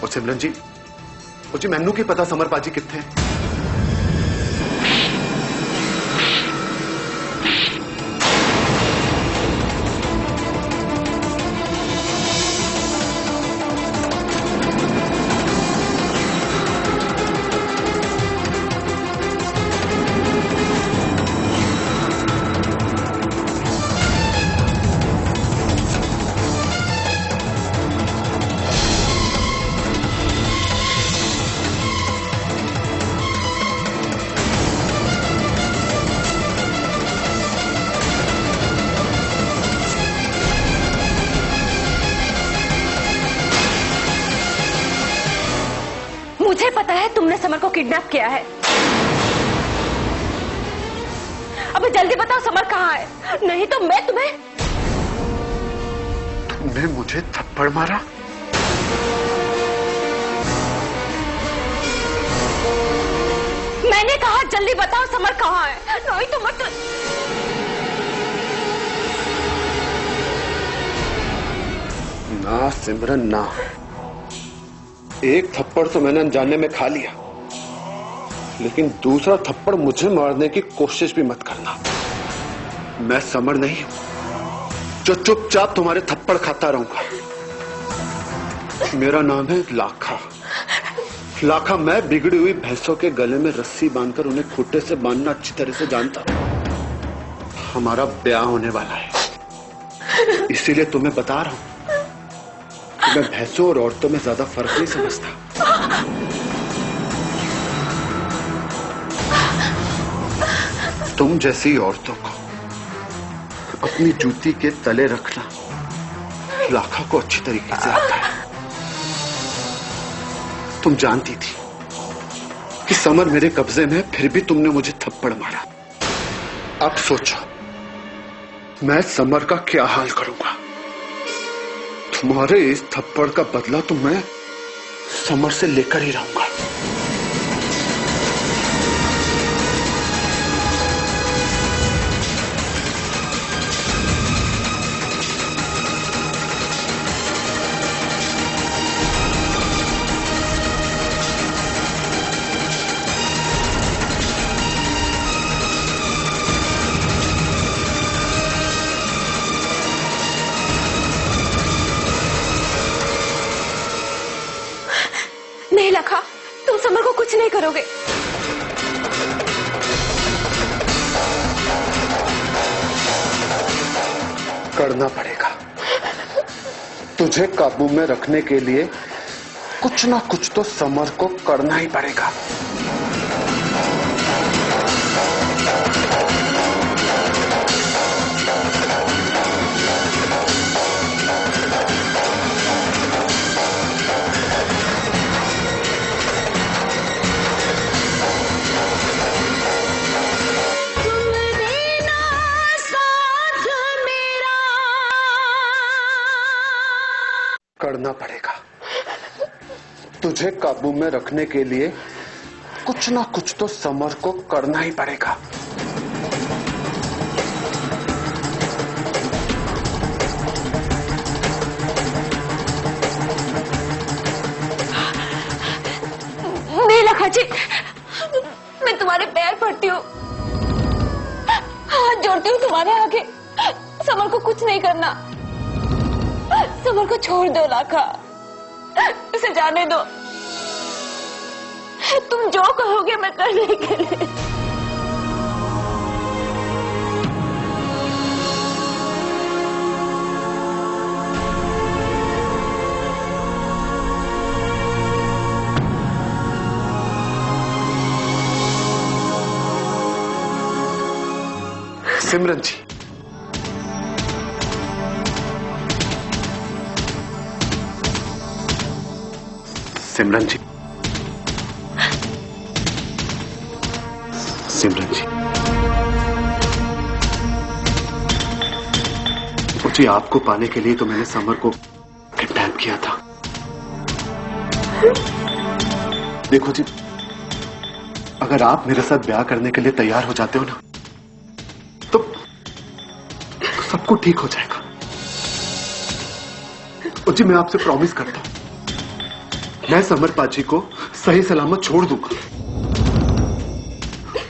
और सिमरन जी, मैनू की पता समर पाजी कित्थे? मुझे पता है तुमने समर को किडनैप किया है। अबे जल्दी बताओ समर कहाँ है, नहीं तो मैं तुम्हें। तुमने मुझे थप्पड़ मारा? मैंने कहा जल्दी बताओ समर कहाँ है, नहीं तो मत। ना सिमरन ना, एक थप्पड़ तो मैंने अनजाने में खा लिया, लेकिन दूसरा थप्पड़ मुझे मारने की कोशिश भी मत करना। मैं समर नहीं हूं जो चुपचाप तुम्हारे थप्पड़ खाता रहूंगा। मेरा नाम है लाखा। लाखा मैं बिगड़ी हुई भैंसों के गले में रस्सी बांधकर उन्हें खूंटे से बांधना अच्छी तरह से जानता हूं। हमारा ब्याह होने वाला है, इसीलिए तुम्हें बता रहा हूं। मैं भैंसों और औरतों में ज्यादा फर्क नहीं समझता। तुम जैसी औरतों को अपनी जूती के तले रखना लाखा को अच्छी तरीके से आता है। तुम जानती थी कि समर मेरे कब्जे में, फिर भी तुमने मुझे थप्पड़ मारा। अब सोचो मैं समर का क्या हाल करूंगा। तुम्हारे इस थप्पड़ का बदला तो मैं समर से लेकर ही रहूंगा। नहीं लखा, तुम समर को कुछ नहीं करोगे। करना पड़ेगा। तुझे काबू में रखने के लिए कुछ ना कुछ तो समर को करना ही पड़ेगा। करना पड़ेगा। तुझे काबू में रखने के लिए कुछ ना कुछ तो समर को करना ही पड़ेगा। नहीं लखा जी, मैं तुम्हारे पैर पड़ती हूँ, हाथ जोड़ती हूँ तुम्हारे आगे। समर को कुछ नहीं करना, समर को छोड़ दो लाखा, उसे जाने दो। तुम जो कहोगे मैं करने के लिए। सिमरन जी, सिमरन जी, सिमरन जी, मुझे आपको पाने के लिए तो मैंने समर को किडनैप किया था। देखो जी, अगर आप मेरे साथ ब्याह करने के लिए तैयार हो जाते हो ना, तो सब कुछ ठीक हो जाएगा। और जी मैं आपसे प्रॉमिस करता हूं मैं समर पाजी को सही सलामत छोड़ दूंगा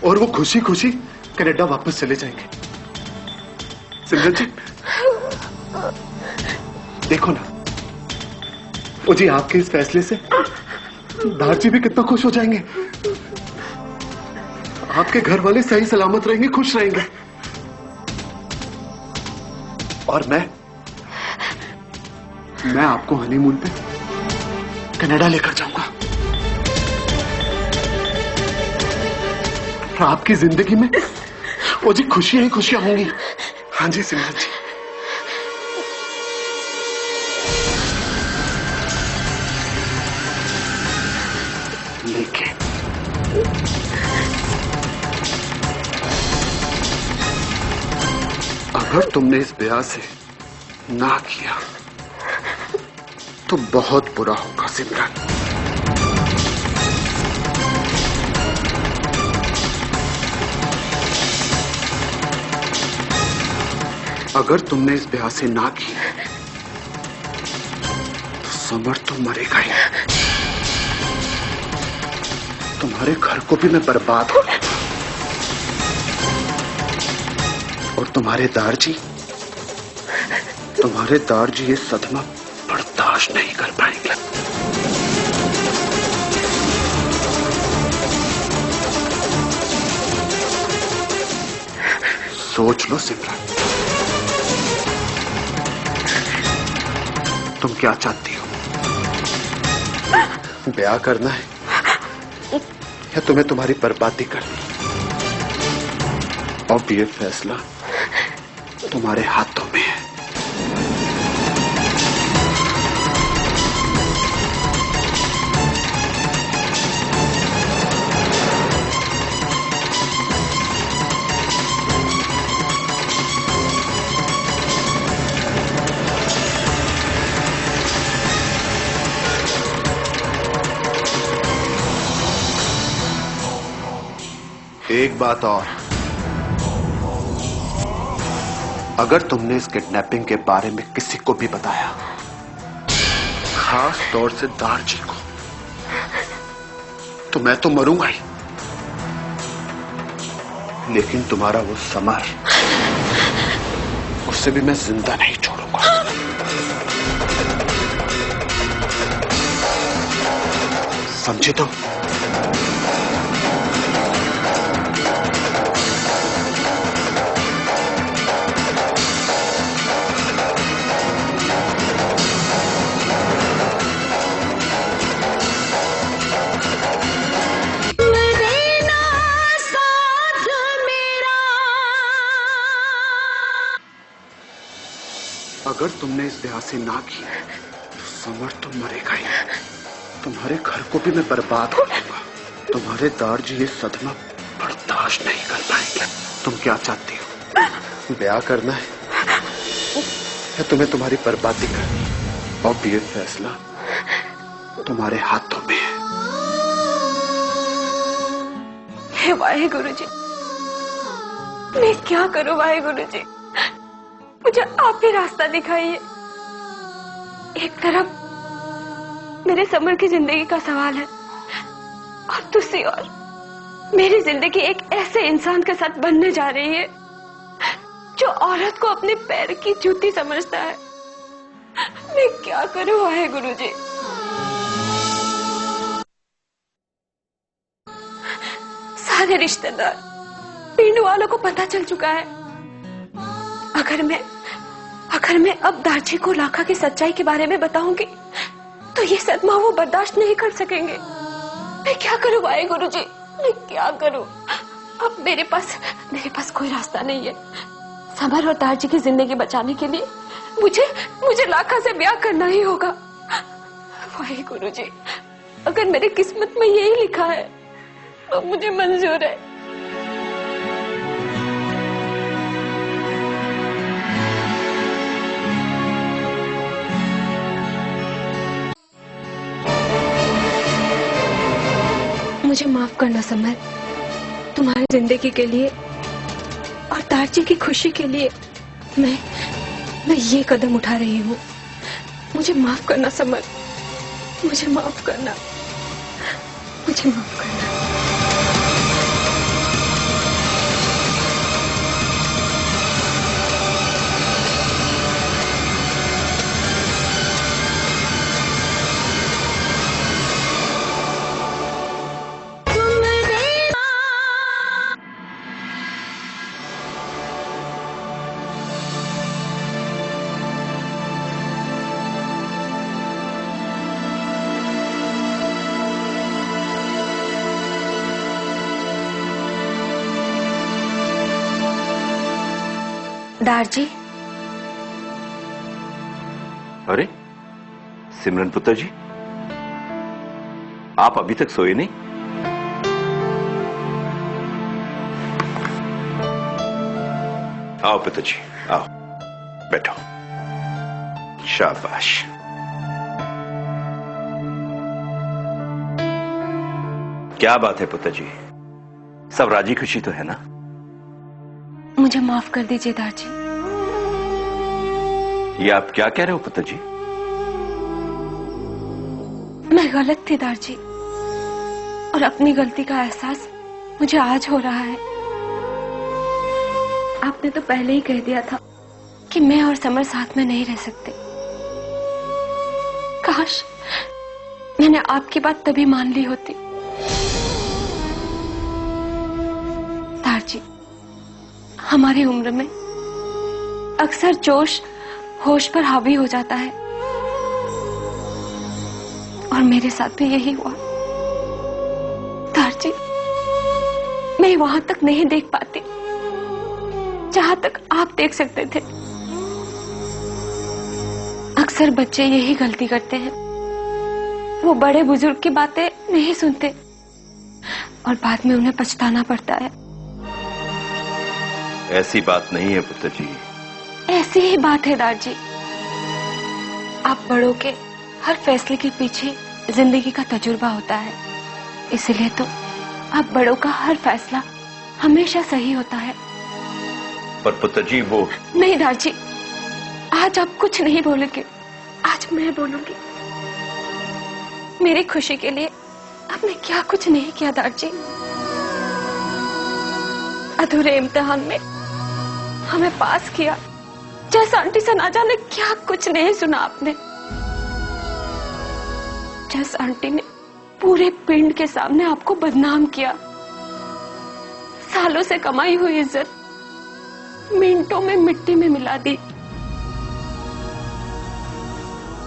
और वो खुशी खुशी कनाडा वापस चले जाएंगे। सिमरन जी देखो ना, ओ जी आपके इस फैसले से दारजी भी कितना खुश हो जाएंगे। आपके घर वाले सही सलामत रहेंगे, खुश रहेंगे। और मैं आपको हनीमून पे कनाडा लेकर जाऊंगा और आपकी जिंदगी में वो जी खुशियां ही खुशियां होंगी। हाँ जी सिमरन जी। लेकिन अगर तुमने इस ब्याह से ना किया तो बहुत बुरा होगा सिमरन। अगर तुमने इस ब्याह से ना की तो समर तो मरेगा ही। तुम्हारे घर को भी मैं बर्बाद कर दूंगा और तुम्हारे दारजी ये सदमा बर्दाश्त नहीं कर पाएंगे। सोच लो सिमरन, तुम क्या चाहती हो? ब्याह करना है या तुम्हें तुम्हारी बर्बादी करनी? अब ये फैसला तुम्हारे हाथों में है। एक बात और, अगर तुमने इस किडनैपिंग के बारे में किसी को भी बताया, खास तौर से दारजी को, तो मैं तो मरूंगा ही, लेकिन तुम्हारा वो समर, उसे भी मैं जिंदा नहीं छोड़ूंगा। समझे तुम? अगर तुमने इस ब्याह से ना की तो समर तो मरेगा ही। तुम्हारे घर को भी मैं बर्बाद कर दूंगा। तुम्हारे दारजी ये सदमा बर्दाश्त नहीं कर पाएंगे। तुम क्या चाहती हो? ब्याह करना है या तुम्हें तुम्हारी बर्बादी करनी? अब ये फैसला तुम्हारे हाथों में है। हे वाहेगुरु जी, मैं क्या करूं वाहेगुरु जी? मुझे आप ही रास्ता दिखाइए। एक तरफ मेरे समर की जिंदगी का सवाल है और दूसरी ओर मेरी जिंदगी एक ऐसे इंसान के साथ बनने जा रही है जो औरत को अपने पैर की जूती समझता है। मैं क्या करूं वाहेगुरु जी? सारे रिश्तेदार, पिंड वालों को पता चल चुका है। अगर मैं अब दारजी को लाखा की सच्चाई के बारे में बताऊंगी तो ये सदमा वो बर्दाश्त नहीं कर सकेंगे। मैं क्या करूं वाहेगुरु जी? मैं क्या करूं? अब मेरे पास कोई रास्ता नहीं है। समर और दारजी की जिंदगी बचाने के लिए मुझे लाखा से ब्याह करना ही होगा। वाहेगुरु जी, अगर मेरी किस्मत में यही लिखा है तो मुझे मंजूर है। मुझे माफ करना समर, तुम्हारी जिंदगी के लिए और दारजी की खुशी के लिए मैं ये कदम उठा रही हूँ। मुझे माफ करना समर। मुझे माफ करना, मुझे माफ करना। दारजी। अरे सिमरन पुत्र जी, आप अभी तक सोए नहीं? आओ पुत्र जी, आओ बैठो। शाबाश। क्या बात है पुत्र जी, सब राजी खुशी तो है ना? मुझे माफ कर दीजिए दारजी। ये आप क्या कह रहे हो पुत्र जी? मैं गलत थी दारजी, और अपनी गलती का एहसास मुझे आज हो रहा है। आपने तो पहले ही कह दिया था कि मैं और समर साथ में नहीं रह सकते। काश मैंने आपकी बात तभी मान ली होती। दारजी, हमारी उम्र में अक्सर जोश होश पर हावी हो जाता है, और मेरे साथ भी यही हुआ। दारजी, मैं वहां तक नहीं देख पाती जहां तक आप देख सकते थे। अक्सर बच्चे यही गलती करते हैं, वो बड़े बुजुर्ग की बातें नहीं सुनते और बाद में उन्हें पछताना पड़ता है। ऐसी बात नहीं है पुत्र जी। ऐसी ही बात है दारजी। आप बड़ों के हर फैसले के पीछे जिंदगी का तजुर्बा होता है, इसलिए तो आप बड़ों का हर फैसला हमेशा सही होता है। पर पुत्र जी वो नहीं दारजी, आज आप कुछ नहीं बोलोगे, आज मैं बोलूंगी। मेरी खुशी के लिए आपने क्या कुछ नहीं किया दारजी। अधूरे इम्तिहान में हमें पास किया, जैसा आंटी से ना जाने क्या कुछ नहीं सुना आपने। जस आंटी ने पूरे पिंड के सामने आपको बदनाम किया। सालों से कमाई हुई इज्जत मिनटों में मिट्टी में मिला दी।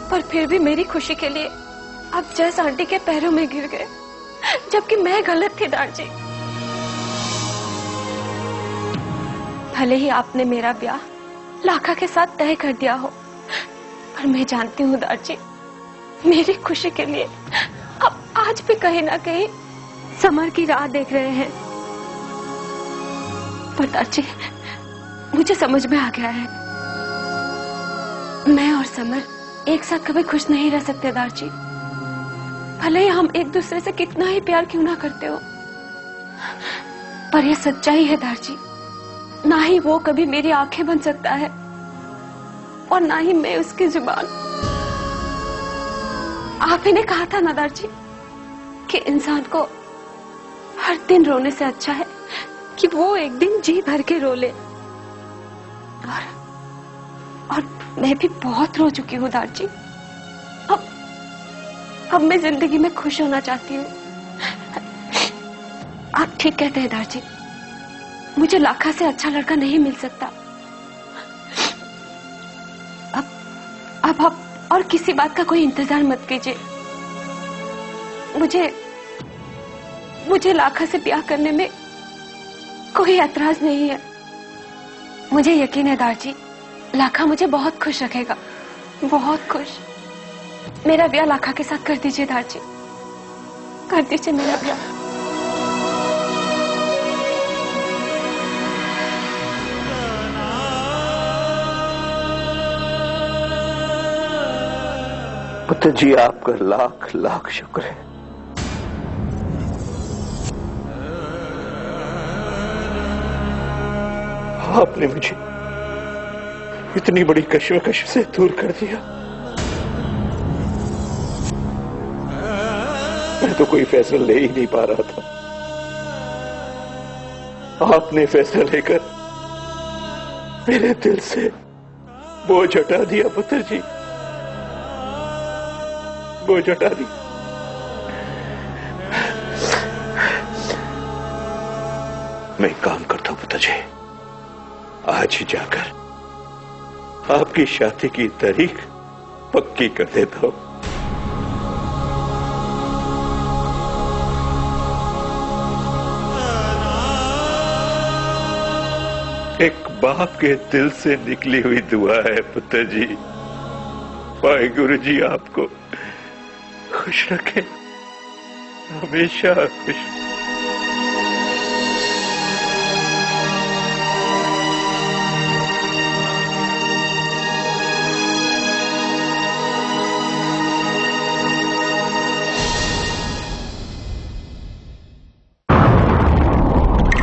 पर फिर भी मेरी खुशी के लिए आप जस आंटी के पैरों में गिर गए, जबकि मैं गलत थी दारजी। भले ही आपने मेरा ब्याह लाखा के साथ तय कर दिया हो, पर मैं जानती हूँ दारजी, मेरी खुशी के लिए आप आज भी कहीं ना कहीं समर की राह देख रहे हैं। पर दारजी, मुझे समझ में आ गया है, मैं और समर एक साथ कभी खुश नहीं रह सकते दारजी। भले ही हम एक दूसरे से कितना ही प्यार क्यों ना करते हो, पर यह सच्चाई है दारजी। ना ही वो कभी मेरी आंखें बन सकता है और ना ही मैं उसकी जुबान। आप ही ने कहा था ना दारजी कि इंसान को हर दिन रोने से अच्छा है कि वो एक दिन जी भर के रो ले। और मैं भी बहुत रो चुकी हूँ दारजी। अब मैं जिंदगी में खुश होना चाहती हूँ। आप ठीक कहते हैं दारजी, मुझे लाखा से अच्छा लड़का नहीं मिल सकता। अब आप और किसी बात का कोई इंतजार मत कीजिए। मुझे लाखा से ब्याह करने में कोई ऐतराज नहीं है। मुझे यकीन है दारजी, लाखा मुझे बहुत खुश रखेगा, बहुत खुश। मेरा ब्याह लाखा के साथ कर दीजिए दारजी, कर दीजिए मेरा ब्याह। पुत्र जी, आपका लाख लाख शुक्र है। आपने मुझे इतनी बड़ी कश्मकश से दूर कर दिया। मैं तो कोई फैसला ले ही नहीं पा रहा था। आपने फैसला लेकर मेरे दिल से बोझ हटा दिया पुत्र जी, बोझ हटा दी। मैं एक काम करता हूं पुत्र जी, आज ही जाकर आपकी शादी की तारीख पक्की कर देता हूं। एक बाप के दिल से निकली हुई दुआ है पुत्र जी। वाहेगुरु जी आपको खुश रखें, हमेशा खुश।